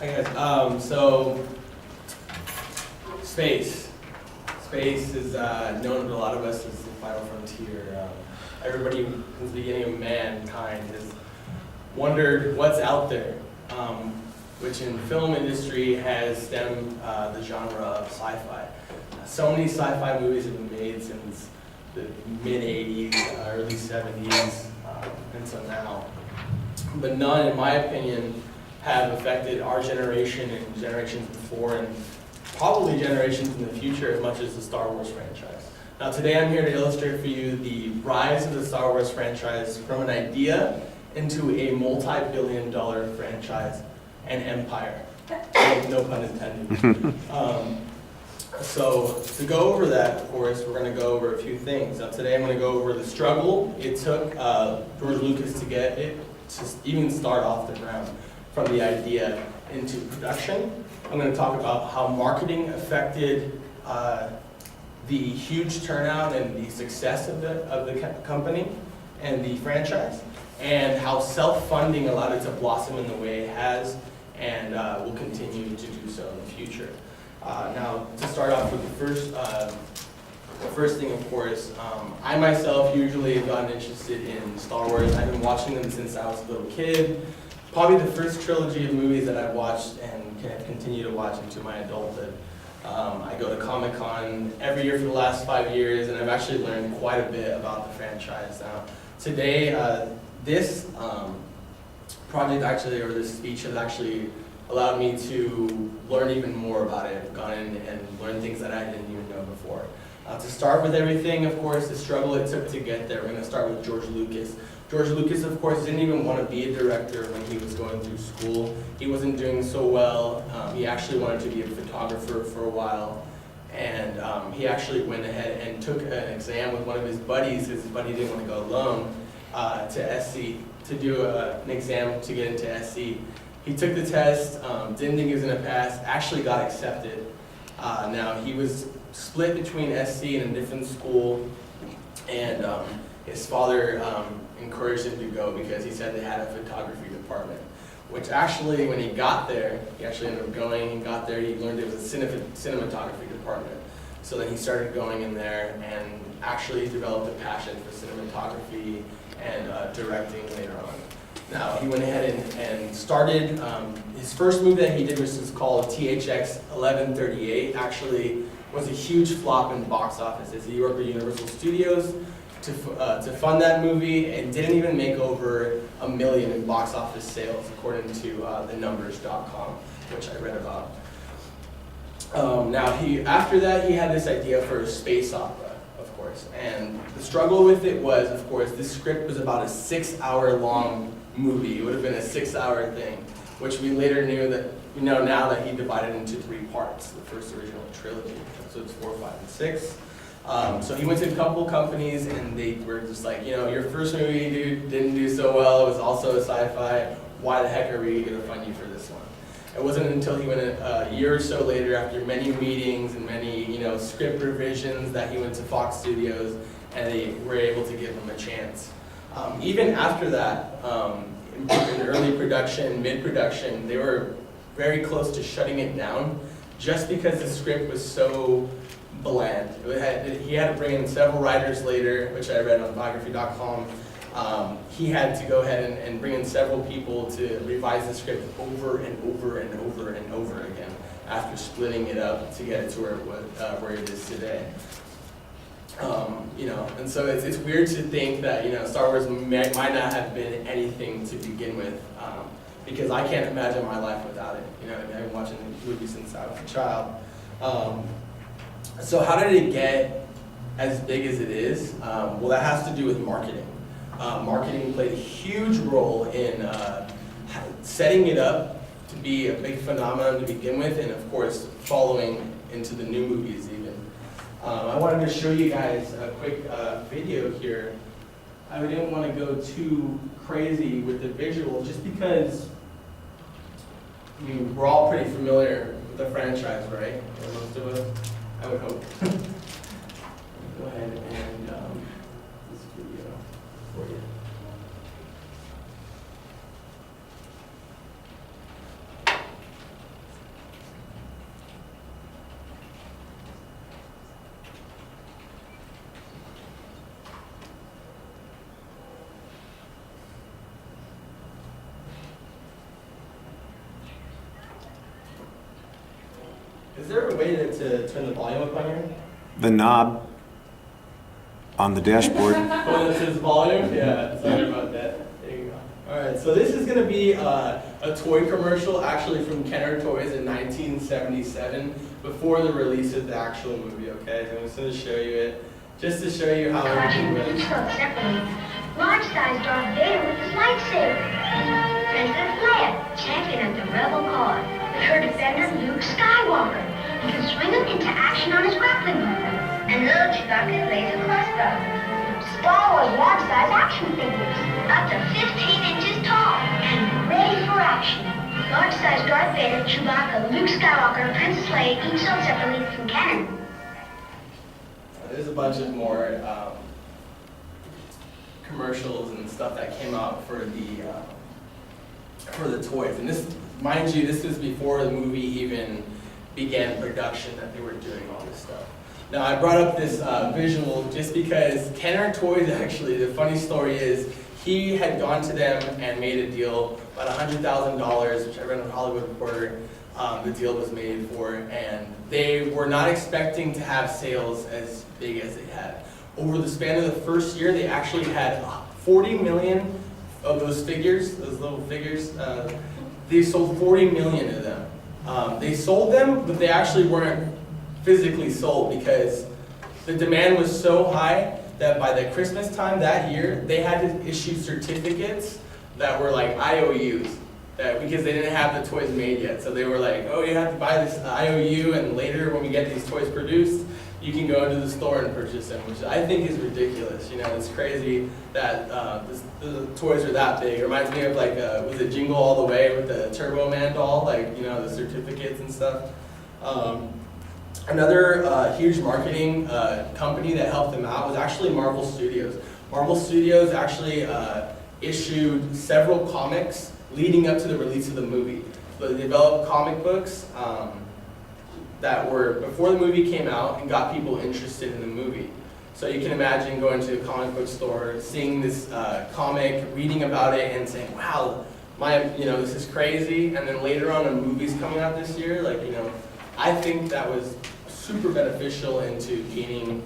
Hi guys. So space. Space is known to a lot of us as the final frontier. Everybody since the beginning of mankind has wondered what's out there, which in film industry has stemmed the genre of sci-fi. So many sci-fi movies have been made since the mid-'80s, early '70s, until now. But none, in my opinion, have affected our generation and generations before, and probably generations in the future as much as the Star Wars franchise. Now today I'm here to illustrate for you the rise of the Star Wars franchise from an idea into a multi-billion-dollar franchise and empire. No pun intended. So to go over that, of course, we're going to go over a few things. Now today I'm going to go over the struggle it took George Lucas to get it to even start off the ground from the idea into production. I'm going to talk about how marketing affected the huge turnout and the success of the company and the franchise, and how self-funding allowed it to blossom in the way it has and will continue to do so in the future. Now, to start off with the first thing, of course, I myself usually have gotten interested in Star Wars. I've been watching them since I was a little kid. Probably the first trilogy of movies that I've watched and have continued to watch into my adulthood. I go to Comic-Con every year for the last 5 years, and I've actually learned quite a bit about the franchise. Now, today, this project actually, or this speech has actually allowed me to learn even more about it. I've gone in and learned things that I didn't even know before. To start with everything, of course, the struggle it took to get there, we're going to start with George Lucas. George Lucas, of course, didn't even want to be a director when he was going through school. He wasn't doing so well. He actually wanted to be a photographer for a while. And he actually went ahead and took an exam with one of his buddies, because his buddy didn't want to go alone, to SC, to do an exam to get into SC. He took the test, didn't think he was going to pass, actually got accepted. Now, he was split between SC and a different school, and his father encouraged him to go because he said they had a photography department, which actually, when he got there, he actually ended up going, he got there, he learned it was a cinematography department. So then he started going in there and actually developed a passion for cinematography and directing later on. Now, he went ahead and started, his first movie that he did was called THX 1138, actually was a huge flop in box offices. He worked with Universal Studios to fund that movie and didn't even make over $1 million in box office sales, according to thenumbers.com, which I read about. Now, after that, he had this idea for a space opera, of course, and the struggle with it was, of course, this script was about a 6-hour long movie. It would have been a 6-hour thing, which we later know now that he divided into 3 parts, the first original trilogy, episodes 4, 5, and 6. So he went to a couple companies and they were just like, you know, your first movie didn't do so well, it was also a sci-fi, why the heck are we going to fund you for this one? It wasn't until he went a year or so later, after many meetings and many, script revisions, that he went to Fox Studios and they were able to give him a chance. Even after that, in early production, mid-production, they were very close to shutting it down just because the script was so bland. He had to bring in several writers later, which I read on biography.com. He had to go ahead and bring in several people to revise the script over and over and over and over again after splitting it up to get it to where it is today. And so it's weird to think that Star Wars might not have been anything to begin with, because I can't imagine my life without it. I've been watching the movie since I was a child. So how did it get as big as it is? Well, that has to do with marketing. Marketing played a huge role in setting it up to be a big phenomenon to begin with, and of course following into the new movies even. I wanted to show you guys a quick video here. I didn't want to go too crazy with the visual just because we're all pretty familiar with the franchise, right? Or most of us, I would hope. Go ahead and this video for you. Is there a way to turn the volume up on here? The knob on the dashboard. When it says volume? Yeah, sorry about that. There you go. Alright, so this is going to be a toy commercial actually from Kenner Toys in 1977 before the release of the actual movie, okay? So I'm just going to show you it, just to show you how everything was. Large-sized Darth Vader with his lightsaber. President Leia, champion of the Rebel cause, with her defender Luke Skywalker. He can swing him into action on his grappling hook. And little Chewbacca's laser crossbow. Star Wars large-size action figures, up to 15 inches tall and ready for action. Large-size Darth Vader, Chewbacca, Luke Skywalker, and Princess Leia each sold separately from Kenner. There's a bunch of more commercials and stuff that came out for the toys. And this, mind you, this was before the movie even began production that they were doing all this stuff. Now I brought up this visual just because Kenner Toys, actually, the funny story is he had gone to them and made a deal, about $100,000, which I read in the Hollywood Reporter, the deal was made for, and they were not expecting to have sales as big as they had. Over the span of the first year, they actually had 40 million of those figures, those little figures. They sold 40 million of them. They sold them, but they actually weren't physically sold because the demand was so high that by the Christmas time that year, they had to issue certificates that were like IOUs, because they didn't have the toys made yet. So they were like, oh, you have to buy this IOU, and later when we get these toys produced, you can go into the store and purchase them, which I think is ridiculous. You know, it's crazy that the toys are that big. It reminds me of like, was it Jingle All the Way with the Turbo Man doll, like, you know, the certificates and stuff. Another huge marketing company that helped them out was actually Marvel Studios. Marvel Studios actually issued several comics leading up to the release of the movie. So they developed comic books that were before the movie came out and got people interested in the movie. So you can imagine going to a comic book store, seeing this comic, reading about it, and saying, "Wow, this is crazy." And then later on, a movie's coming out this year. Like, you know, I think that was super beneficial into gaining,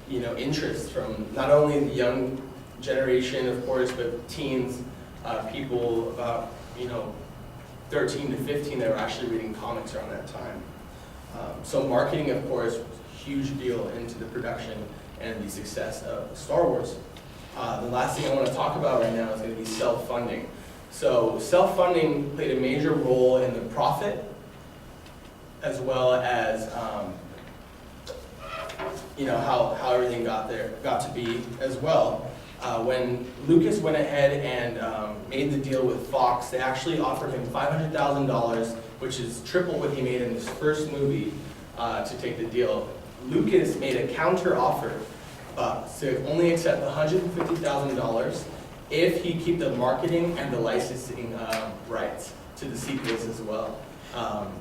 interest from not only the young generation, of course, but teens, people about, 13 to 15 that were actually reading comics around that time. So marketing, of course, was a huge deal into the production and the success of Star Wars. The last thing I want to talk about right now is going to be self-funding. So self-funding played a major role in the profit, as well as how everything got to be as well. When Lucas went ahead and made the deal with Fox, they actually offered him $500,000, which is triple what he made in his first movie, to take the deal. Lucas made a counter offer to only accept $150,000 if he keep the marketing and the licensing rights to the sequels as well,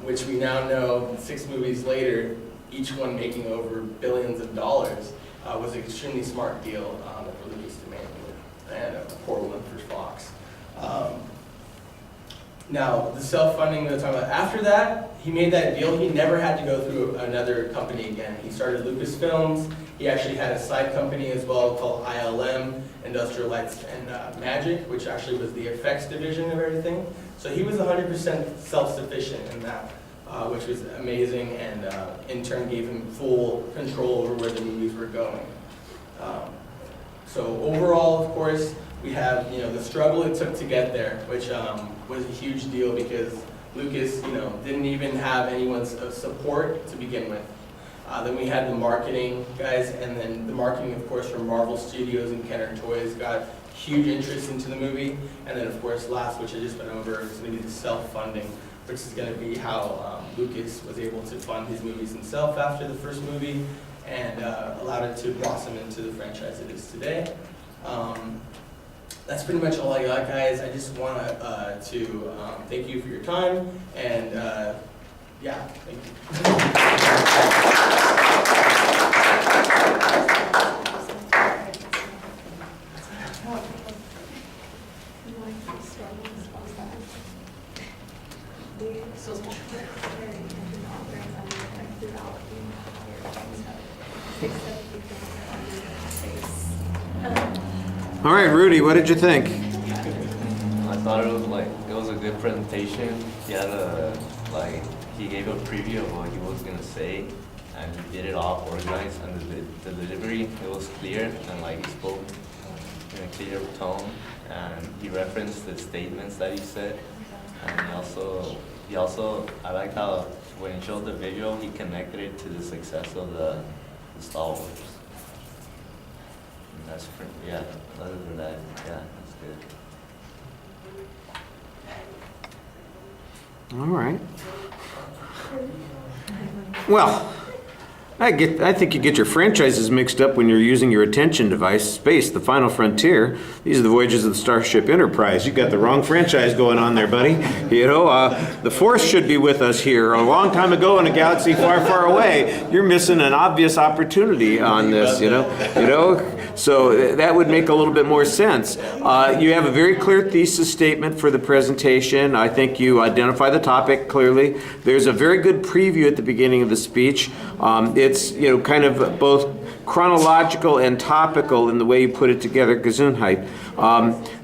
which we now know 6 movies later, each one making over billions of dollars, was an extremely smart deal for Lucas to make, and a poor one for Fox. Now, the self-funding that we're talking about, after that, he made that deal, he never had to go through another company again. He started Lucasfilms. He actually had a side company as well called ILM, Industrial Lights and Magic, which actually was the effects division of everything. So he was 100% self-sufficient in that, which was amazing, and in turn gave him full control over where the movies were going. So overall, of course, we have the struggle it took to get there, which was a huge deal because Lucas didn't even have anyone's support to begin with. Then we had the marketing guys, and then the marketing, of course, from Marvel Studios and Kenner Toys got huge interest into the movie. And then, of course, last, which I just went over, is going to be the self-funding, which is going to be how Lucas was able to fund his movies himself after the first movie and allowed it to blossom into the franchise it is today. That's pretty much all I got, guys. I just want to thank you for your time, and yeah, thank you. All right, Rudy, what did you think? I thought it was a good presentation. He had he gave a preview of what he was gonna say, and he did it all organized, and the delivery, it was clear, and like he spoke in a clear tone, and he referenced the statements that he said, and he also I liked how when he showed the video, he connected it to the success of the Star Wars. And that's yeah. Other than that, yeah, that's good. All right. Well, I think you get your franchises mixed up when you're using your attention device, Space, The Final Frontier. These are the Voyages of the Starship Enterprise. You got the wrong franchise going on there, buddy. You know, the Force should be with us here a long time ago in a galaxy far, far away. You're missing an obvious opportunity on this, you know. So that would make a little bit more sense. You have a very clear thesis statement for the presentation. I think you identify the topic clearly. There's a very good preview at the beginning of the speech. It's kind of both chronological and topical in the way you put it together, Gesundheit.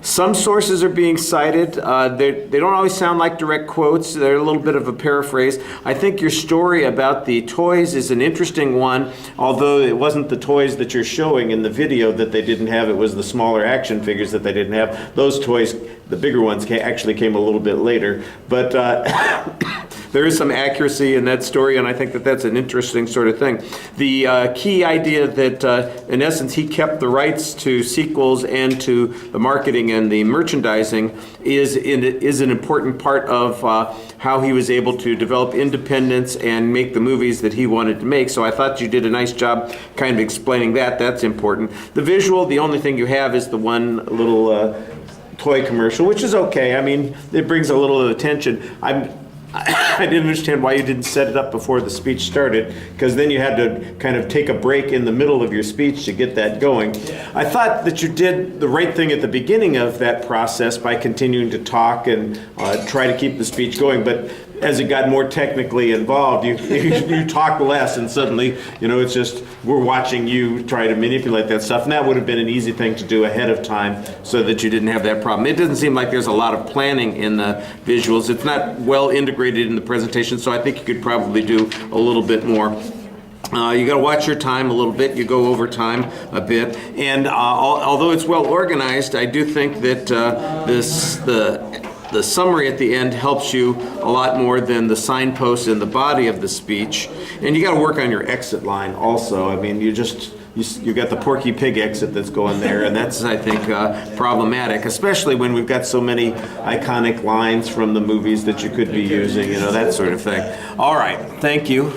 Some sources are being cited. They don't always sound like direct quotes. They're a little bit of a paraphrase. I think your story about the toys is an interesting one, although it wasn't the toys that you're showing in the video that they didn't have. It was the smaller action figures that they didn't have. Those toys, the bigger ones, actually came a little bit later. But there is some accuracy in that story, and I think that that's an interesting sort of thing. The key idea that, in essence, he kept the rights to sequels and to the marketing and the merchandising is an important part of how he was able to develop independence and make the movies that he wanted to make. So I thought you did a nice job kind of explaining that. That's important. The visual, the only thing you have is the one little toy commercial, which is okay. I mean, it brings a little attention. I didn't understand why you didn't set it up before the speech started, because then you had to kind of take a break in the middle of your speech to get that going. I thought that you did the right thing at the beginning of that process by continuing to talk and try to keep the speech going, but as it got more technically involved, you talk less, and suddenly, it's just, we're watching you try to manipulate that stuff, and that would have been an easy thing to do ahead of time so that you didn't have that problem. It doesn't seem like there's a lot of planning in the visuals. It's not well integrated in the presentation, so I think you could probably do a little bit more. You got to watch your time a little bit. You go over time a bit, and although it's well organized, I do think that the summary at the end helps you a lot more than the signposts in the body of the speech. And you got to work on your exit line also. I mean, you got the Porky Pig exit that's going there, and that's, I think, problematic, especially when we've got so many iconic lines from the movies that you could be using, that sort of thing. All right, thank you.